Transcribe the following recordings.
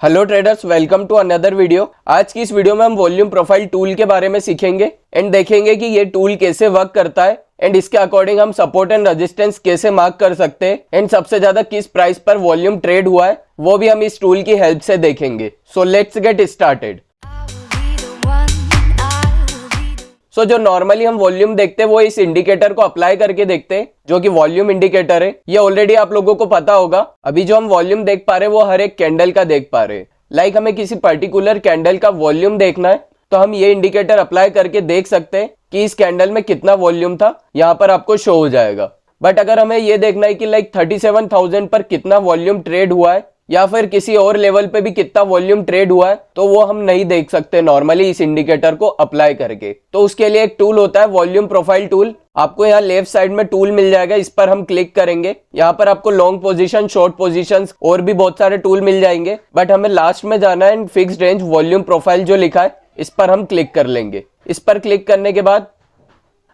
Hello traders, welcome to another video. आज की इस वीडियो में हम वॉल्यूम प्रोफाइल टूल के बारे में सीखेंगे एंड देखेंगे कि ये टूल कैसे वर्क करता है एंड इसके अकॉर्डिंग हम सपोर्ट एंड रेजिस्टेंस कैसे मार्क कर सकते हैं एंड सबसे ज्यादा किस प्राइस पर वॉल्यूम ट्रेड हुआ है वो भी हम इस टूल की हेल्प से देखेंगे। So let's get started. So जो नॉर्मली हम वॉल्यूम देखते हैं वो इस इंडिकेटर को अप्लाई करके देखते हैं जो कि वॉल्यूम इंडिकेटर है। ये ऑलरेडी आप लोगों को पता होगा। अभी जो हम वॉल्यूम देख पा रहे हैं वो हर एक कैंडल का देख पा रहे हैं। लाइक हमें किसी पर्टिकुलर कैंडल का वॉल्यूम देखना है तो हम ये इंडिकेटर अप्लाई करके देख सकते हैं कि इस कैंडल में कितना वॉल्यूम था, यहाँ पर आपको शो हो जाएगा। बट अगर हमें ये देखना है कि लाइक 37,000 पर कितना वॉल्यूम ट्रेड हुआ है या फिर किसी और लेवल पे भी कितना वॉल्यूम ट्रेड हुआ है तो वो हम नहीं देख सकते नॉर्मली इस इंडिकेटर को अप्लाई करके। तो उसके लिए एक टूल होता है वॉल्यूम प्रोफाइल टूल। आपको यहाँ लेफ्ट साइड में टूल मिल जाएगा, इस पर हम क्लिक करेंगे। यहाँ पर आपको लॉन्ग पोजीशन, शॉर्ट पोजीशंस और भी बहुत सारे टूल मिल जाएंगे। बट हमें लास्ट में जाना है and fixed range volume profile जो लिखा है इस पर हम क्लिक कर लेंगे। इस पर क्लिक करने के बाद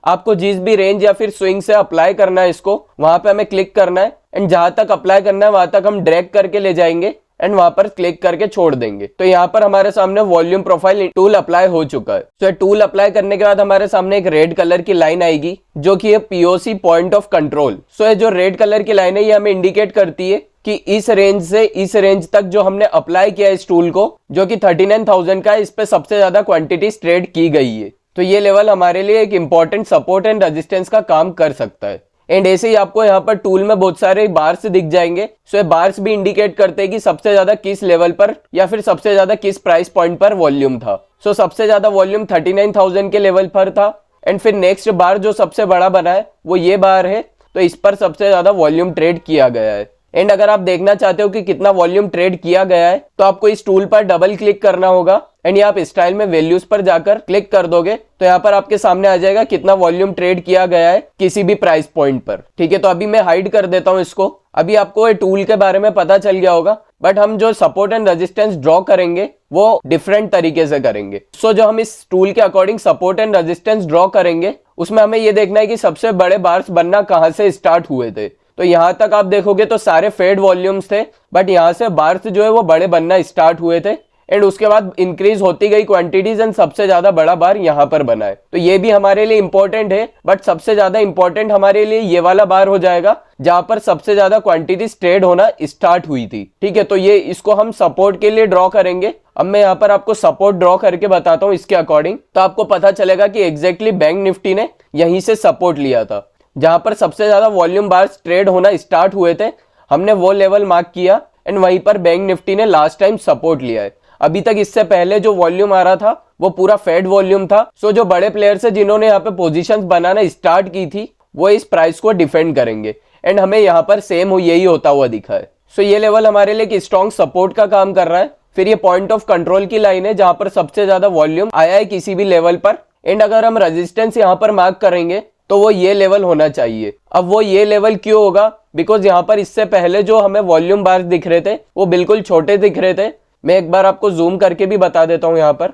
आपको जिस भी रेंज या फिर स्विंग से अप्लाई करना है इसको वहां पे हमें क्लिक करना है एंड जहां तक अप्लाई करना है वहां तक हम ड्रैग करके ले जाएंगे एंड वहां पर क्लिक करके छोड़ देंगे। तो यहाँ पर हमारे सामने वॉल्यूम प्रोफाइल टूल अप्लाई हो चुका है। तो टूल अप्लाई करने के बाद हमारे सामने एक रेड कलर की लाइन आएगी जो कि है पीओसी पॉइंट ऑफ कंट्रोल। सो ये जो रेड कलर की लाइन है ये हमें इंडिकेट करती है कि इस रेंज से इस रेंज तक जो हमने अप्लाई किया इस टूल को जो कि 39,000 का है, इस पे सबसे ज्यादा क्वांटिटी ट्रेड की गई है। तो ये लेवल हमारे लिए एक इंपॉर्टेंट सपोर्ट एंड रेजिस्टेंस का काम कर सकता है। एंड ऐसे ही आपको यहाँ पर टूल में बहुत सारे बार्स दिख जाएंगे। सो ये बार्स भी इंडिकेट करते हैं कि सबसे ज्यादा किस लेवल पर या फिर सबसे ज्यादा किस प्राइस पॉइंट पर वॉल्यूम था। सो सबसे ज्यादा वॉल्यूम 39,000 के लेवल पर था एंड फिर नेक्स्ट बार जो सबसे बड़ा बना है वो ये बार है, तो इस पर सबसे ज्यादा वॉल्यूम ट्रेड किया गया है। एंड अगर आप देखना चाहते हो कि कितना वॉल्यूम ट्रेड किया गया है तो आपको इस टूल पर डबल क्लिक करना होगा एंड आप स्टाइल में वैल्यूज पर जाकर क्लिक कर दोगे तो यहाँ पर आपके सामने आ जाएगा कितना वॉल्यूम ट्रेड किया गया है किसी भी प्राइस पॉइंट पर। ठीक है, तो अभी मैं हाइड कर देता हूँ इसको। अभी आपको ये टूल के बारे में पता चल गया होगा बट हम जो सपोर्ट एंड रेजिस्टेंस ड्रॉ करेंगे वो डिफरेंट तरीके से करेंगे। सो जो हम इस टूल के according support and resistance draw करेंगे उसमें हमें ये देखना है कि सबसे बड़े बार्स बनना कहाँ से स्टार्ट हुए थे। तो यहां तक आप देखोगे तो सारे फेड वॉल्यूम्स थे बट यहां से बार्स जो है वो बड़े बनना स्टार्ट हुए थे एंड उसके बाद इंक्रीज होती गई क्वांटिटीज एंड सबसे ज्यादा बड़ा बार यहां पर बना है। तो ये भी हमारे लिए इंपॉर्टेंट है बट सबसे ज्यादा इंपॉर्टेंट हमारे लिए ये वाला बार हो जाएगा जहां पर सबसे ज्यादा क्वांटिटीज ट्रेड होना स्टार्ट हुई थी। ठीक है, तो ये इसको हम सपोर्ट के लिए ड्रॉ करेंगे। अब मैं यहाँ पर आपको सपोर्ट ड्रॉ करके बताता हूँ इसके अकॉर्डिंग, तो आपको पता चलेगा कि एग्जैक्टली बैंक निफ्टी ने यहीं से सपोर्ट लिया था जहां पर सबसे ज्यादा वॉल्यूम बार्स ट्रेड होना स्टार्ट हुए थे। हमने वो लेवल मार्क किया एंड वहीं पर बैंक निफ्टी ने लास्ट टाइम सपोर्ट लिया है। अभी तक इससे पहले जो वॉल्यूम आ रहा था वो पूरा फेड वॉल्यूम था। सो जो बड़े प्लेयर्स है जिन्होंने यहाँ पे पोजीशंस बनाना स्टार्ट की थी वो इस प्राइस को डिफेंड करेंगे एंड हमें यहाँ पर सेम यही होता हुआ दिखा है। सो ये लेवल हमारे लिए एक स्ट्रॉन्ग सपोर्ट का काम कर रहा है। फिर ये पॉइंट ऑफ कंट्रोल की लाइन है जहां पर सबसे ज्यादा वॉल्यूम आया है किसी भी लेवल पर एंड अगर हम रेजिस्टेंस यहाँ पर मार्क करेंगे तो वो ये लेवल होना चाहिए। अब वो ये लेवल क्यों होगा, बिकॉज यहाँ पर इससे पहले जो हमें वॉल्यूम बार्स दिख रहे थे वो बिल्कुल छोटे दिख रहे थे। मैं एक बार आपको जूम करके भी बता देता हूँ। यहाँ पर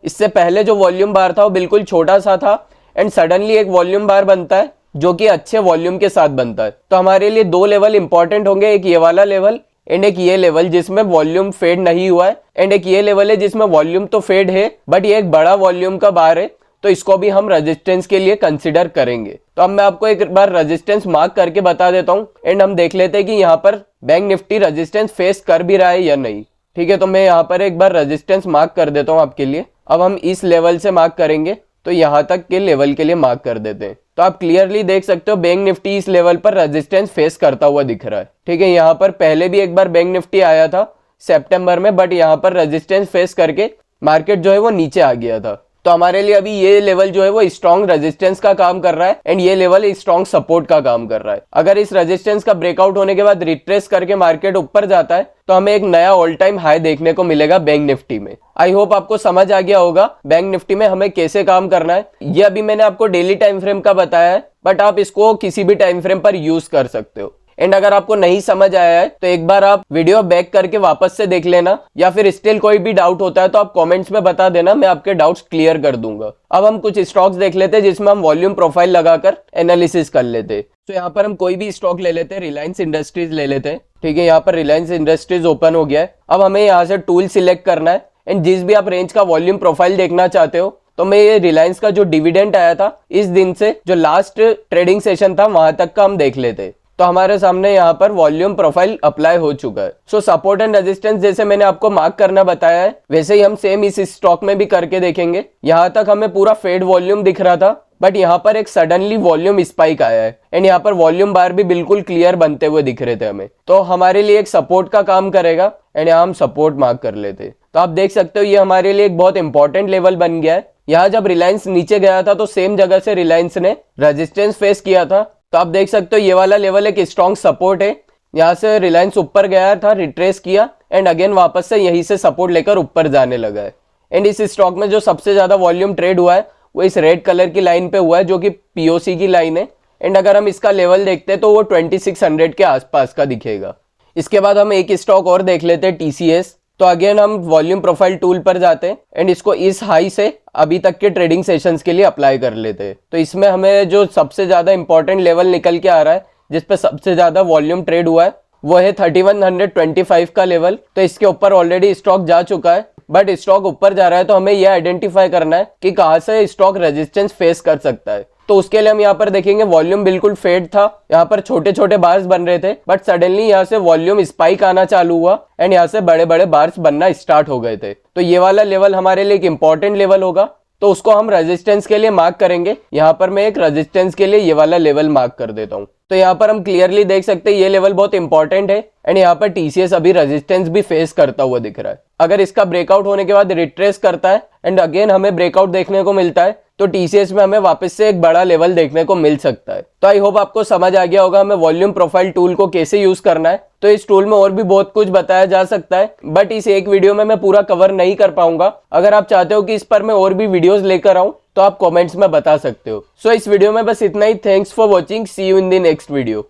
इससे पहले जो वॉल्यूम बार था वो बिल्कुल छोटा सा था एंड सडनली एक वॉल्यूम बार बनता है जो कि अच्छे वॉल्यूम के साथ बनता है। तो हमारे लिए दो लेवल इंपॉर्टेंट होंगे, एक ये वाला लेवल एंड एक ये लेवल जिसमें वॉल्यूम फेड नहीं हुआ है एंड एक ये लेवल है जिसमें वॉल्यूम तो फेड है बट ये एक बड़ा वॉल्यूम का बार है तो इसको भी हम रेजिस्टेंस के लिए कंसिडर करेंगे। तो अब मैं आपको एक बार रेजिस्टेंस मार्क करके बता देता हूं एंड हम देख लेते हैं कि यहाँ पर बैंक निफ्टी रेजिस्टेंस फेस कर भी रहा है या नहीं। ठीक है, तो मैं यहाँ पर एक बार रेजिस्टेंस मार्क कर देता हूँ आपके लिए। अब हम इस लेवल से मार्क करेंगे तो यहाँ तक के लेवल के लिए मार्क कर देते हैं। तो आप क्लियरली देख सकते हो बैंक निफ्टी इस लेवल पर रेजिस्टेंस फेस करता हुआ दिख रहा है। ठीक है, यहाँ पर पहले भी एक बार बैंक निफ्टी आया था सितंबर में बट यहाँ पर रेजिस्टेंस फेस करके मार्केट जो है वो नीचे आ गया था। तो हमारे लिए अभी ये लेवल जो है वो स्ट्रॉन्ग रेजिस्टेंस का काम कर रहा है एंड ये लेवल स्ट्रॉन्ग सपोर्ट का काम कर रहा है। अगर इस रेजिस्टेंस का ब्रेकआउट होने के बाद रिट्रेस करके मार्केट ऊपर जाता है तो हमें एक नया ऑल टाइम हाई देखने को मिलेगा बैंक निफ्टी में। आई होप आपको समझ आ गया होगा बैंक निफ्टी में हमें कैसे काम करना है। ये अभी मैंने आपको डेली टाइम फ्रेम का बताया है बट आप इसको किसी भी टाइम फ्रेम पर यूज कर सकते हो। एंड अगर आपको नहीं समझ आया है तो एक बार आप वीडियो बैक करके वापस से देख लेना, या फिर स्टिल कोई भी डाउट होता है तो आप कमेंट्स में बता देना, मैं आपके डाउट्स क्लियर कर दूंगा। अब हम कुछ स्टॉक्स देख लेते हैं जिसमें हम वॉल्यूम प्रोफाइल लगाकर एनालिसिस कर लेते। तो यहाँ पर हम कोई भी स्टॉक ले लेते हैं, रिलायंस इंडस्ट्रीज ले लेते हैं। ठीक है, यहाँ पर रिलायंस इंडस्ट्रीज ओपन हो गया है। अब हमें यहाँ से टूल सिलेक्ट करना है एंड जिस भी आप रेंज का वॉल्यूम प्रोफाइल देखना चाहते हो, तो मैं ये रिलायंस का जो डिविडेंड आया था इस दिन से जो लास्ट ट्रेडिंग सेशन था वहां तक का हम देख लेते। तो हमारे सामने यहाँ पर वॉल्यूम प्रोफाइल अप्लाई हो चुका है। सो सपोर्ट एंड रेजिस्टेंस जैसे मैंने आपको मार्क करना बताया है वैसे ही हम सेम इस स्टॉक में भी करके देखेंगे। यहाँ तक हमें पूरा फेड वॉल्यूम दिख रहा था, बट यहाँ पर एक सडनली वॉल्यूम स्पाइक आया है एंड यहाँ पर वॉल्यूम बार भी बिल्कुल क्लियर बनते हुए दिख रहे थे हमें, तो हमारे लिए एक सपोर्ट का काम करेगा एंड यहाँ हम सपोर्ट मार्क कर लेते। तो आप देख सकते हो ये हमारे लिए एक बहुत इंपॉर्टेंट लेवल बन गया है। यहाँ जब रिलायंस नीचे गया था तो सेम जगह से रिलायंस ने रेजिस्टेंस फेस किया था, तो आप देख सकते हो ये वाला लेवल एक स्ट्रॉन्ग सपोर्ट है। यहाँ से रिलायंस ऊपर गया था, रिट्रेस किया एंड अगेन वापस से यहीं से सपोर्ट लेकर ऊपर जाने लगा है। एंड इस स्टॉक में जो सबसे ज्यादा वॉल्यूम ट्रेड हुआ है वो इस रेड कलर की लाइन पे हुआ है जो कि पीओसी की लाइन है। एंड अगर हम इसका लेवल देखते हैं तो वो 2600 के आसपास का दिखेगा। इसके बाद हम एक स्टॉक और देख लेते हैं, टीसीएस। तो अगेन हम वॉल्यूम प्रोफाइल टूल पर जाते हैं एंड इसको इस हाई से अभी तक के ट्रेडिंग सेशंस के लिए अप्लाई कर लेते हैं। तो इसमें हमें जो सबसे ज्यादा इंपॉर्टेंट लेवल निकल के आ रहा है जिसपे सबसे ज्यादा वॉल्यूम ट्रेड हुआ है वो है 3125 का लेवल। तो इसके ऊपर ऑलरेडी स्टॉक जा चुका है, बट स्टॉक ऊपर जा रहा है तो हमें यह आइडेंटिफाई करना है कि कहां से स्टॉक रेजिस्टेंस फेस कर सकता है। तो उसके लिए हम यहाँ पर देखेंगे वॉल्यूम बिल्कुल फेड था, यहाँ पर छोटे छोटे बार्स बन रहे थे, बट सडनली यहाँ से वॉल्यूम स्पाइक आना चालू हुआ एंड यहाँ से बड़े बड़े बार्स बनना स्टार्ट हो गए थे। तो ये वाला लेवल हमारे लिए एक इंपॉर्टेंट लेवल होगा, तो उसको हम रेजिस्टेंस के लिए मार्क करेंगे। यहाँ पर मैं एक रेजिस्टेंस के लिए ये वाला लेवल मार्क कर देता हूँ। तो यहाँ पर हम क्लियरली देख सकते हैं ये लेवल बहुत इंपॉर्टेंट है एंड यहाँ पर टीसीएस अभी रेजिस्टेंस भी फेस करता हुआ दिख रहा है। अगर इसका ब्रेकआउट होने के बाद रिट्रेस करता है एंड अगेन हमें ब्रेकआउट देखने को मिलता है तो टीसीएस में हमें वापस से एक बड़ा लेवल देखने को मिल सकता है। तो आई होप आपको समझ आ गया होगा हमें वॉल्यूम प्रोफाइल टूल को कैसे यूज करना है। तो इस टूल में और भी बहुत कुछ बताया जा सकता है, बट इस एक वीडियो में मैं पूरा कवर नहीं कर पाऊंगा। अगर आप चाहते हो कि इस पर मैं और भी वीडियोस लेकर आऊं तो आप कमेंट्स में बता सकते हो। सो इस वीडियो में बस इतना ही। Thanks for watching, see you in the next video.